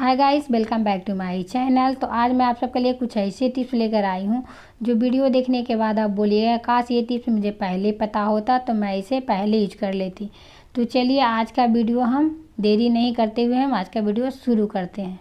Hi guys, welcome back to my channel. तो आज मैं आप सबके लिए कुछ ऐसे टिप्स लेकर आई हूँ जो वीडियो देखने के बाद आप बोलिएगा काश ये टिप्स मुझे पहले पता होता तो मैं इसे पहले यूज कर लेती। तो चलिए आज का वीडियो हम देरी नहीं करते हुए हम आज का वीडियो शुरू करते हैं।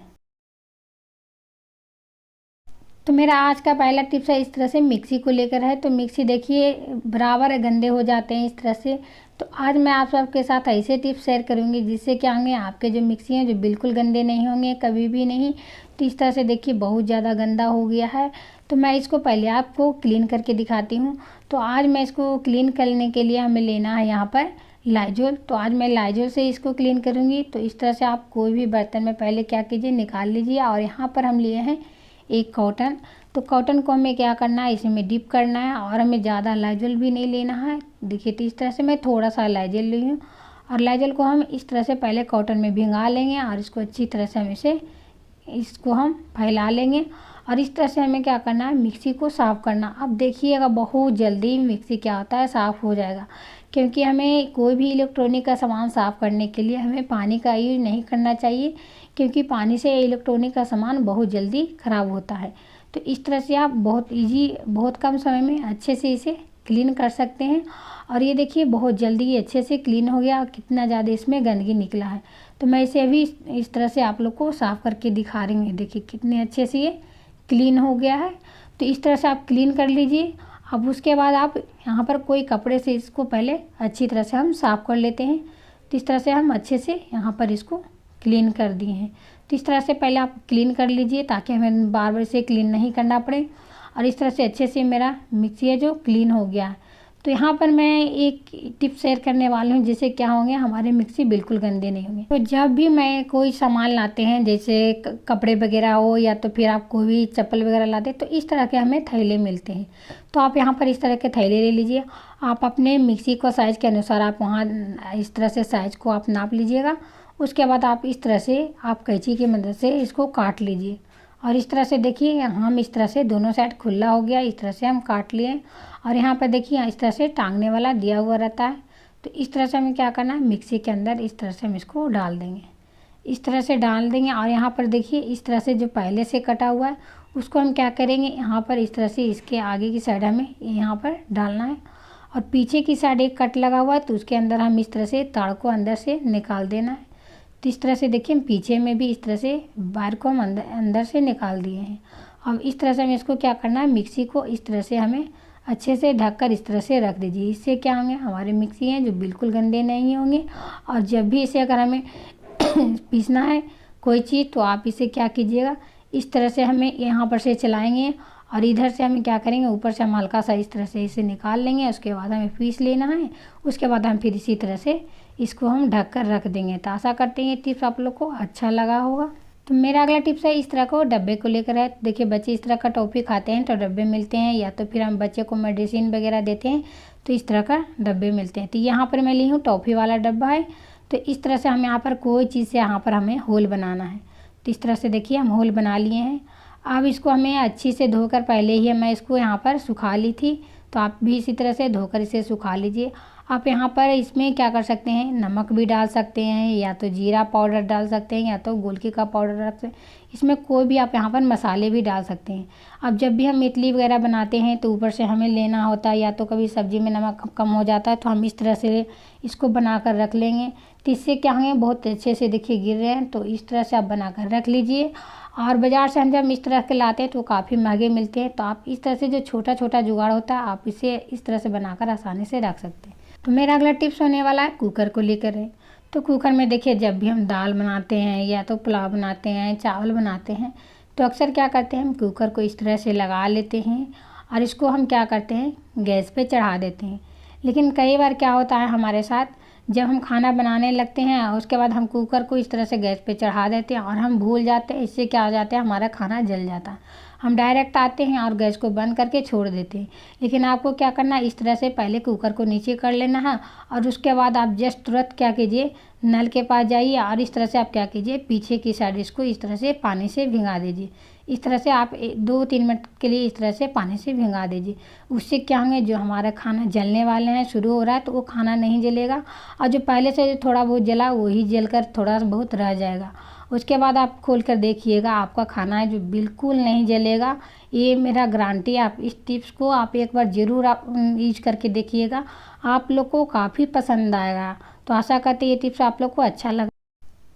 तो मेरा आज का पहला टिप्स है इस तरह से मिक्सी को लेकर है। तो मिक्सी देखिए बराबर गंदे हो जाते हैं इस तरह से। तो आज मैं आप सबके साथ ऐसे टिप्स शेयर करूंगी जिससे क्या होंगे, आपके जो मिक्सी हैं जो बिल्कुल गंदे नहीं होंगे कभी भी नहीं। तो इस तरह से देखिए बहुत ज़्यादा गंदा हो गया है। तो मैं इसको पहले आपको क्लीन करके दिखाती हूँ। तो आज मैं इसको क्लीन करने के लिए हमें लेना है यहाँ पर लाइजोल। तो आज मैं लाइजोल से इसको क्लीन करूँगी। तो इस तरह से आप कोई भी बर्तन में पहले क्या कीजिए, निकाल लीजिए। और यहाँ पर हम लिए हैं एक कॉटन। तो कॉटन को हमें क्या करना है, इसमें डिप करना है और हमें ज़्यादा लाइजोल भी नहीं लेना है। देखिए तो इस तरह से मैं थोड़ा सा लाइजोल ली हूँ और लाइजोल को हम इस तरह से पहले कॉटन में भिंगा लेंगे और इसको अच्छी तरह से इसको हम फैला लेंगे। और इस तरह से हमें क्या करना है, मिक्सी को साफ़ करना। अब देखिएगा बहुत जल्दी मिक्सी क्या होता है साफ़ हो जाएगा, क्योंकि हमें कोई भी इलेक्ट्रॉनिक का सामान साफ़ करने के लिए हमें पानी का यूज नहीं करना चाहिए, क्योंकि पानी से इलेक्ट्रॉनिक का सामान बहुत जल्दी ख़राब होता है। तो इस तरह से आप बहुत कम समय में अच्छे से इसे क्लीन कर सकते हैं। और ये देखिए बहुत जल्दी ये अच्छे से क्लीन हो गया और कितना ज़्यादा इसमें गंदगी निकला है। तो मैं इसे अभी इस तरह से आप लोग को साफ़ करके दिखा रही हूँ। देखिए कितने अच्छे से ये क्लीन हो गया है। तो इस तरह से आप क्लीन कर लीजिए। अब उसके बाद आप यहाँ पर कोई कपड़े से इसको पहले अच्छी तरह से हम साफ़ कर लेते हैं। तो इस तरह से हम अच्छे से यहाँ पर इसको क्लीन कर दिए हैं। तो इस तरह से पहले आप क्लीन कर लीजिए ताकि हमें बार बार इसे क्लीन नहीं करना पड़े। और इस तरह से अच्छे से मेरा मिक्सी है जो क्लीन हो गया है। तो यहाँ पर मैं एक टिप शेयर करने वाली हूँ जिससे क्या होंगे, हमारे मिक्सी बिल्कुल गंदे नहीं होंगे। तो जब भी मैं कोई सामान लाते हैं जैसे कपड़े वगैरह हो या तो फिर आप कोई भी चप्पल वगैरह लाते तो इस तरह के हमें थैले मिलते हैं। तो आप यहाँ पर इस तरह के थैले ले लीजिए। आप अपने मिक्सी को साइज़ के अनुसार आप वहाँ इस तरह से साइज़ को आप नाप लीजिएगा। उसके बाद आप इस तरह से आप कैंची की मदद से इसको काट लीजिए। और इस तरह से देखिए हम इस तरह से दोनों साइड खुला हो गया, इस तरह से हम काट लिए। और यहाँ पर देखिए इस तरह से टांगने वाला दिया हुआ रहता है। तो इस तरह से हमें क्या करना है, मिक्सी के अंदर इस तरह से हम इसको डाल देंगे। इस तरह से डाल देंगे और यहाँ पर देखिए इस तरह से जो पहले से कटा हुआ है उसको हम क्या करेंगे, यहाँ पर इस तरह से इसके आगे की साइड हमें यहाँ पर डालना है। और पीछे की साइड एक कट लगा हुआ है तो उसके अंदर हम इस तरह से तार को अंदर से निकाल देना है। तो इस तरह से देखिए हम पीछे में भी इस तरह से वायर को हम अंदर से निकाल दिए हैं। अब इस तरह से हमें इसको क्या करना है, मिक्सी को इस तरह से हमें अच्छे से ढककर इस तरह से रख दीजिए। इससे क्या होंगे, हमारे मिक्सी हैं जो बिल्कुल गंदे नहीं होंगे। और जब भी इसे अगर हमें पीसना है कोई चीज़ तो आप इसे क्या कीजिएगा, इस तरह से हमें यहाँ पर से चलाएंगे और इधर से हमें क्या करेंगे, ऊपर से हम हल्का सा इस तरह से इसे निकाल लेंगे। उसके बाद हमें पीस लेना है। उसके बाद हम फिर इसी तरह से इसको हम ढक कर रख देंगे। तो आशा करते हैं ये टिप्स आप लोग को अच्छा लगा होगा। तो मेरा अगला टिप्स है इस तरह को डब्बे को लेकर है। देखिए बच्चे इस तरह का टॉफ़ी खाते हैं तो डब्बे मिलते हैं, या तो फिर हम बच्चे को मेडिसिन वगैरह देते हैं तो इस तरह का डब्बे मिलते हैं। तो यहाँ पर मैं ली हूँ टॉफ़ी वाला डब्बा है। तो इस तरह से हम यहाँ पर कोई चीज़ से यहाँ पर हमें होल बनाना है। तो इस तरह से देखिए हम होल बना लिए हैं। अब इसको हमें अच्छी से धोकर, पहले ही मैं इसको यहाँ पर सुखा ली थी, तो आप भी इसी तरह से धोकर इसे सुखा लीजिए। आप यहाँ पर इसमें क्या कर सकते हैं, नमक भी डाल सकते हैं, या तो जीरा पाउडर डाल सकते हैं, या तो गोलकी का पाउडर डाल सकते हैं। इसमें कोई भी आप यहाँ पर मसाले भी डाल सकते हैं। अब जब भी हम इडली वगैरह बनाते हैं तो ऊपर से हमें लेना होता है, या तो कभी सब्ज़ी में नमक कम हो जाता है तो हम इस तरह से इसको बना कर रख लेंगे। तो इससे क्या होंगे, बहुत अच्छे से देखिए गिर रहे हैं। तो इस तरह से आप बना कर रख लीजिए। और बाज़ार से हम जब इस तरह के लाते हैं तो काफ़ी महंगे मिलते हैं। तो आप इस तरह से जो छोटा छोटा जुगाड़ होता है आप इसे इस तरह से बनाकर आसानी से रख सकते हैं। तो मेरा अगला टिप्स होने वाला है कुकर को लेकर है। तो कुकर में देखिए जब भी हम दाल बनाते हैं या तो पुलाव बनाते हैं, चावल बनाते हैं, तो अक्सर क्या करते हैं, हम कुकर को इस तरह से लगा लेते हैं और इसको हम क्या करते हैं, गैस पे चढ़ा देते हैं। लेकिन कई बार क्या होता है हमारे साथ, जब हम खाना बनाने लगते हैं और उसके बाद हम कुकर को इस तरह से गैस पे चढ़ा देते हैं और हम भूल जाते हैं। इससे क्या हो जाता है, हमारा खाना जल जाता है। हम डायरेक्ट आते हैं और गैस को बंद करके छोड़ देते हैं। लेकिन आपको क्या करना है, इस तरह से पहले कुकर को नीचे कर लेना है और उसके बाद आप जस्ट तुरंत क्या कीजिए, नल के पास जाइए और इस तरह से आप क्या कीजिए, पीछे की साइड इसको इस तरह से पानी से भिंगा दीजिए। इस तरह से आप 2-3 मिनट के लिए इस तरह से पानी से भिंगा दीजिए। उससे क्या होंगे, जो हमारा खाना जलने वाले हैं शुरू हो रहा है तो वो खाना नहीं जलेगा, और जो पहले से थोड़ा बहुत जला वही जलकर थोड़ा बहुत रह जाएगा। उसके बाद आप खोल कर देखिएगा, आपका खाना है जो बिल्कुल नहीं जलेगा। ये मेरा गारंटी है। आप इस टिप्स को आप एक बार ज़रूर आप यूज करके देखिएगा, आप लोग को काफ़ी पसंद आएगा। तो आशा करते ये टिप्स आप लोग को अच्छा लगा।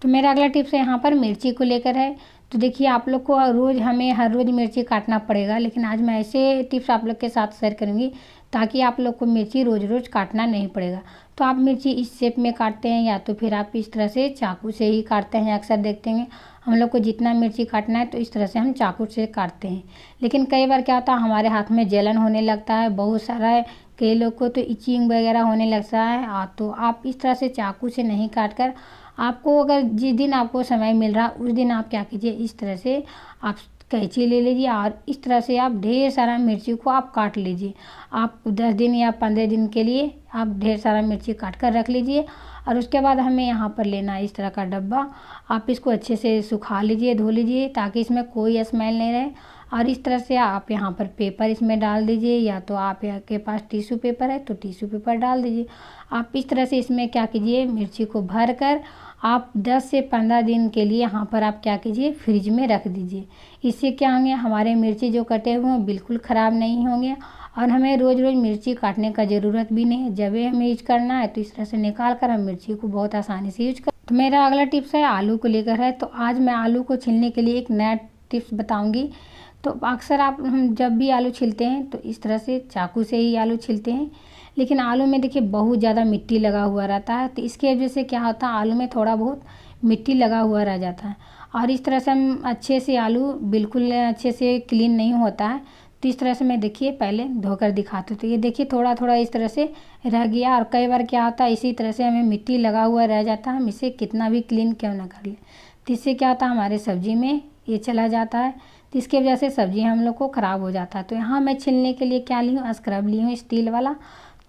तो मेरा अगला टिप्स यहाँ पर मिर्ची को लेकर है। तो देखिए, आप लोग को हमें हर रोज़ मिर्ची काटना पड़ेगा, लेकिन आज मैं ऐसे टिप्स आप लोग के साथ शेयर करूँगी ताकि आप लोग को मिर्ची रोज़ रोज़ काटना नहीं पड़ेगा। तो आप मिर्ची इस शेप में काटते हैं या तो फिर आप इस तरह से चाकू से ही काटते हैं। अक्सर देखते हैं हम लोग को जितना मिर्ची काटना है तो इस तरह से हम चाकू से काटते हैं, लेकिन कई बार क्या होता है हमारे हाथ में जलन होने लगता है, बहुत सारा है, कई लोग को तो इचिंग वगैरह होने लगता है। तो आप इस तरह से चाकू से नहीं काट कर, आपको अगर जिस दिन आपको समय मिल रहा उस दिन आप क्या कीजिए, इस तरह से आप कैंची ले लीजिए और इस तरह से आप ढेर सारा मिर्ची को आप काट लीजिए। आप 10 दिन या 15 दिन के लिए आप ढेर सारा मिर्ची काट कर रख लीजिए। और उसके बाद हमें यहाँ पर लेना है इस तरह का डब्बा। आप इसको अच्छे से सुखा लीजिए, धो लीजिए ताकि इसमें कोई स्मेल नहीं रहे। और इस तरह से आप यहाँ पर पेपर इसमें डाल दीजिए, या तो आपके पास टिश्यू पेपर है तो टिश्यू पेपर डाल दीजिए। आप इस तरह से इसमें क्या कीजिए, मिर्ची को भर कर आप 10 से 15 दिन के लिए यहाँ पर आप क्या कीजिए, फ्रिज में रख दीजिए। इससे क्या होंगे, हमारे मिर्ची जो कटे हुए हैं बिल्कुल ख़राब नहीं होंगे और हमें रोज़ रोज़ मिर्ची काटने का ज़रूरत भी नहीं है। जब भी हमें यूज करना है तो इस तरह से निकाल कर हम मिर्ची को बहुत आसानी से यूज कर। तो मेरा अगला टिप्स है आलू को लेकर है। तो आज मैं आलू को छीलने के लिए एक नया टिप्स बताऊँगी। तो अक्सर हम जब भी आलू छीलते हैं तो इस तरह से चाकू से ही आलू छीलते हैं, लेकिन आलू में देखिए बहुत ज़्यादा मिट्टी लगा हुआ रहता है। तो इसके वजह से क्या होता है, आलू में थोड़ा बहुत मिट्टी लगा हुआ रह जाता है और इस तरह से हम अच्छे से आलू बिल्कुल अच्छे से क्लीन नहीं होता है। तो इस तरह से मैं देखिए पहले धोकर दिखाती हूँ। तो ये देखिए थोड़ा थोड़ा इस तरह से रह गया और कई बार क्या होता है इसी तरह से हमें मिट्टी लगा हुआ रह जाता है, हम इसे कितना भी क्लीन क्यों ना कर ले। तो इससे क्या होता है हमारे सब्जी में ये चला जाता है, तो इसकी वजह से सब्जी हम लोग को ख़राब हो जाता है। तो यहाँ मैं छीलने के लिए क्या ली हूँ, स्क्रब ली हूँ स्टील वाला।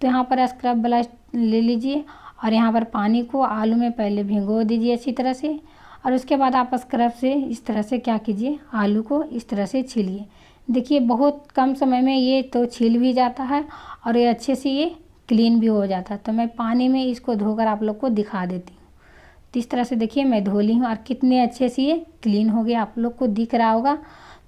तो यहाँ पर स्क्रब वाला ले लीजिए और यहाँ पर पानी को आलू में पहले भिगो दीजिए अच्छी तरह से और उसके बाद आप स्क्रब से इस तरह से क्या कीजिए, आलू को इस तरह से छीलिए। देखिए बहुत कम समय में ये तो छील भी जाता है और ये अच्छे से ये क्लीन भी हो जाता है। तो मैं पानी में इसको धोकर आप लोग को दिखा देती हूँ। तो इस तरह से देखिए मैं धो ली हूँ और कितने अच्छे से ये क्लीन हो गया, आप लोग को दिख रहा होगा।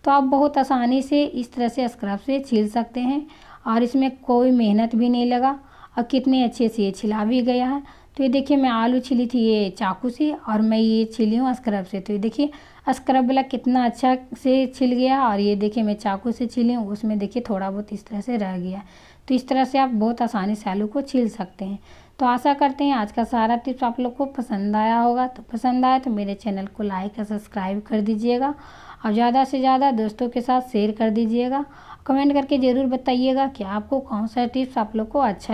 तो आप बहुत आसानी से इस तरह से स्क्रब से छील सकते हैं और इसमें कोई मेहनत भी नहीं लगा और कितने अच्छे से ये छिला भी गया है। तो ये देखिए मैं आलू छिली थी ये चाकू से और मैं ये छिली हूँ स्क्रब से। तो ये देखिए स्क्रब वाला कितना अच्छा से छिल गया और ये देखिए मैं चाकू से छिली हूँ, उसमें देखिए थोड़ा बहुत इस तरह से रह गया। तो इस तरह से आप बहुत आसानी से आलू को छील सकते हैं। तो आशा करते हैं आज का सारा टिप्स आप लोग को पसंद आया होगा। तो पसंद आया तो मेरे चैनल को लाइक और सब्सक्राइब कर दीजिएगा और ज़्यादा से ज़्यादा दोस्तों के साथ शेयर कर दीजिएगा। कमेंट करके ज़रूर बताइएगा कि आपको कौन सा टिप्स आप लोग को अच्छा